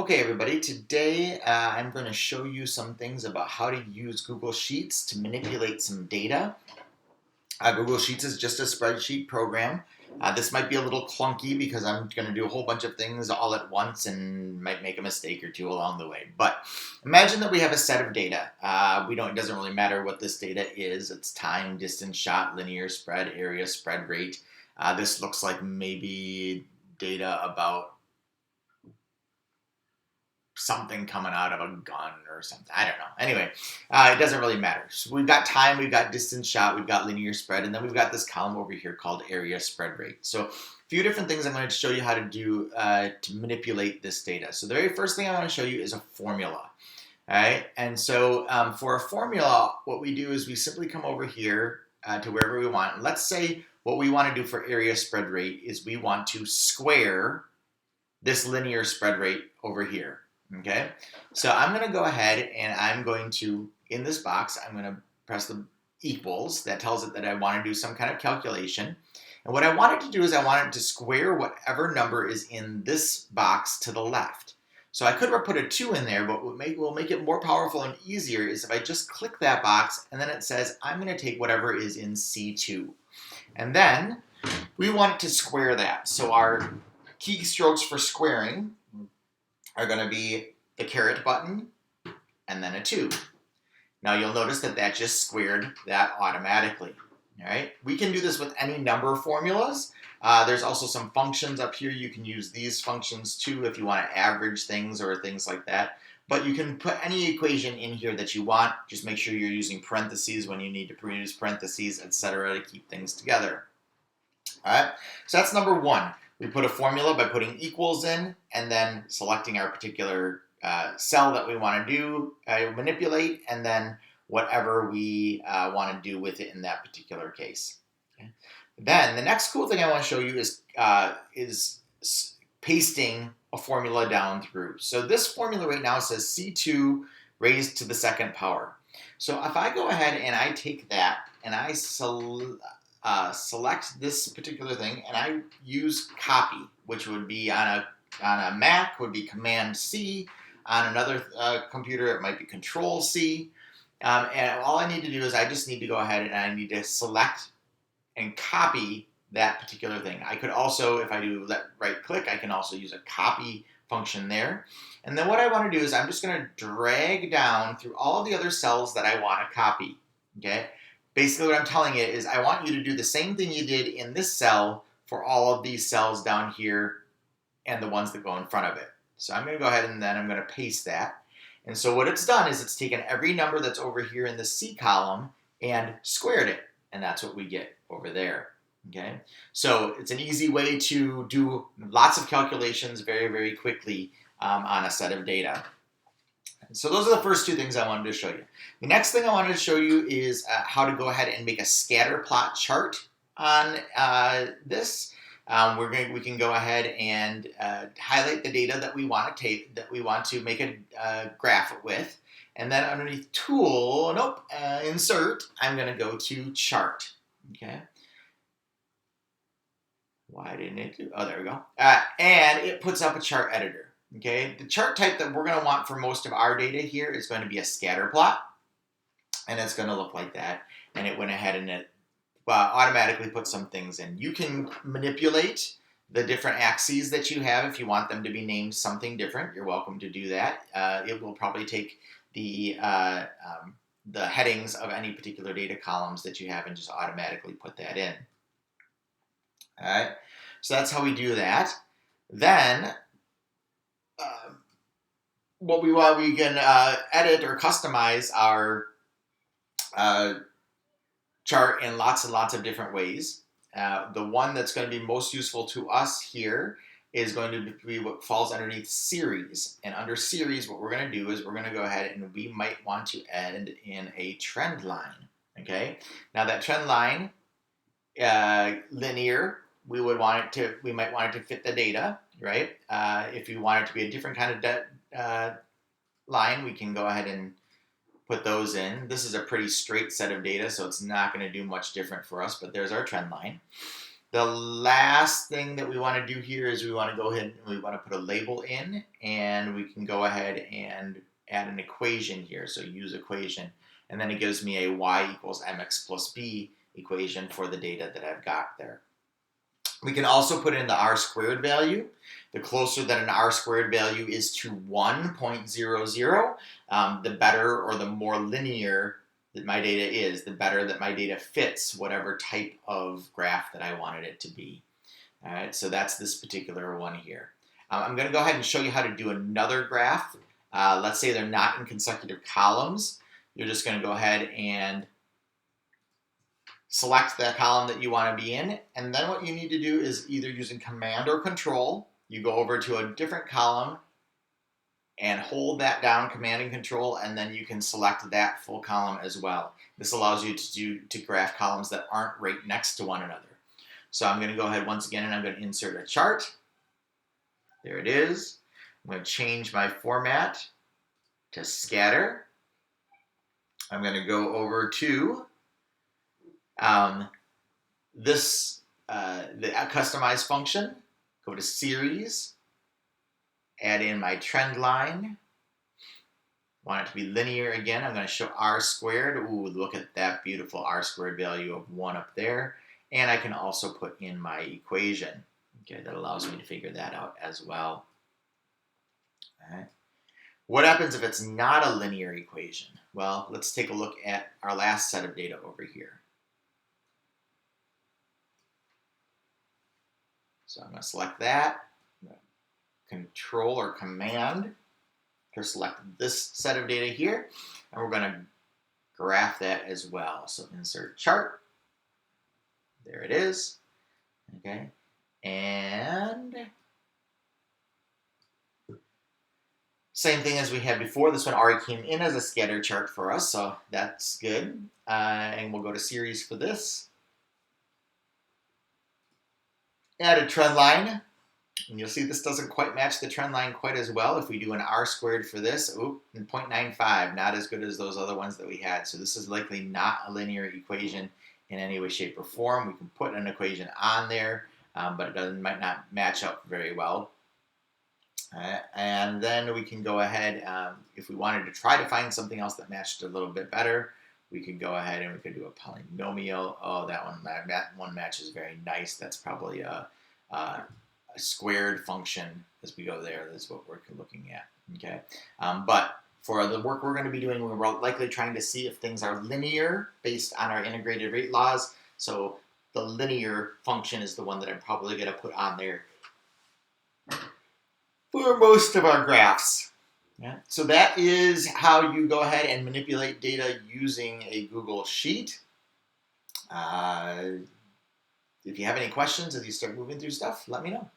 Okay, everybody, today I'm going to show you some things about how to use Google Sheets to manipulate some data. Google Sheets is just a spreadsheet program. This might be a little clunky because I'm going to do a whole bunch of things all at once and might make a mistake or two along the way. But imagine that we have a set of data. It doesn't really matter what this data is. It's time, distance, shot, linear, spread, area, spread rate. This looks like maybe data about something coming out of a gun or something. I don't know. Anyway, it doesn't really matter. So we've got time, we've got distance shot, we've got linear spread, and then we've got this column over here called area spread rate. So a few different things I'm going to show you how to do to manipulate this data. So the very first thing I want to show you is a formula. All right, and so for a formula, what we do is we simply come over here to wherever we want. And let's say what we want to do for area spread rate is we want to square this linear spread rate over here. Okay, so I'm going to go ahead and I'm going to, in this box, I'm going to press the equals. That tells it that I want to do some kind of calculation. And what I want it to do is I want it to square whatever number is in this box to the left. So I could put a 2 in there, but what will make it more powerful and easier is if I just click that box and then it says I'm going to take whatever is in C2. And then we want it to square that. So our keystrokes for squaring are going to be the caret button and then a 2. Now you'll notice that that just squared that automatically. All right, we can do this with any number of formulas. There's also some functions up here. You can use these functions too if you want to average things or things like that. But you can put any equation in here that you want. Just make sure you're using parentheses when you need to use parentheses, etc., to keep things together. All right, so that's number 1. We put a formula by putting equals in and then selecting our particular cell that we want to do, manipulate, and then whatever we want to do with it in that particular case. Okay. Then the next cool thing I want to show you is pasting a formula down through. So this formula right now says C2 raised to the second power. So if I go ahead and I take that and I select this particular thing and I use copy, which would be on a Mac would be Command C, on another computer it might be Control C, and all I need to do is I just need to go ahead and I need to select and copy that particular thing. I could also, if I do right click, I can also use a copy function there. And then what I want to do is I'm just going to drag down through all the other cells that I want to copy. Okay. Basically what I'm telling it is I want you to do the same thing you did in this cell for all of these cells down here and the ones that go in front of it. So I'm going to go ahead and then I'm going to paste that. And so what it's done is it's taken every number that's over here in the C column and squared it. And that's what we get over there. Okay, so it's an easy way to do lots of calculations very, very quickly on a set of data. So those are the first 2 things I wanted to show you. The next thing I wanted to show you is how to go ahead and make a scatter plot chart on this. We can go ahead and highlight the data that we want to make a graph with, and then underneath Tool, Insert, I'm going to go to Chart. Okay. Why didn't it do? Oh, there we go. And it puts up a chart editor. Okay, the chart type that we're going to want for most of our data here is going to be a scatter plot, and it's going to look like that. And it went ahead and it automatically put some things in. You can manipulate the different axes that you have if you want them to be named something different. You're welcome to do that. It will probably take the headings of any particular data columns that you have and just automatically put that in. All right, so that's how we do that. Then we can edit or customize our chart in lots and lots of different ways. The one that's going to be most useful to us here is going to be what falls underneath series. And under series, what we're going to do is we're going to go ahead and we might want to add in a trend line. Okay, now that trend line, linear, we might want it to fit the data, right? If you want it to be a different kind of line, we can go ahead and put those in. This is a pretty straight set of data, so it's not going to do much different for us, but there's our trend line. The last thing that we want to do here is we want to go ahead and we want to put a label in, and we can go ahead and add an equation here. So use equation, and then it gives me a y equals mx plus b equation for the data that I've got there. We can also put in the r squared value. The closer that an r squared value is to 1.00, the better or the more linear that my data is, the better that my data fits whatever type of graph that I wanted it to be. All right, so that's this particular one here. I'm going to go ahead and show you how to do another graph. Let's say they're not in consecutive columns. You're just going to go ahead and select the column that you want to be in, and then what you need to do is either using Command or Control, you go over to a different column and hold that down, Command and Control, and then you can select that full column as well. This allows you to graph columns that aren't right next to one another. So I'm going to go ahead once again and I'm going to insert a chart. There it is. I'm going to change my format to scatter. I'm going to go over to the customize function, go to series, add in my trend line. Want it to be linear again. I'm going to show r squared. Ooh, look at that beautiful r squared value of 1 up there. And I can also put in my equation. Okay, that allows me to figure that out as well. All right. What happens if it's not a linear equation? Well, let's take a look at our last set of data over here. So I'm going to select that, Control or Command to select this set of data here, and we're going to graph that as well. So insert chart, there it is, okay, and same thing as we had before. This one already came in as a scatter chart for us, so that's good, and we'll go to series for this. Add a trend line, and you'll see this doesn't quite match the trend line quite as well. If we do an r squared for this, and 0.95, not as good as those other ones that we had. So this is likely not a linear equation in any way, shape, or form. We can put an equation on there, but it might not match up very well. And then we can go ahead, if we wanted to try to find something else that matched a little bit better, we could go ahead and we could do a polynomial. Oh, that one matches very nice. That's probably a squared function as we go there. That's what we're looking at. Okay, but for the work we're going to be doing, we're likely trying to see if things are linear based on our integrated rate laws. So the linear function is the one that I'm probably going to put on there for most of our graphs. Yeah. So that is how you go ahead and manipulate data using a Google Sheet. If you have any questions as you start moving through stuff, let me know.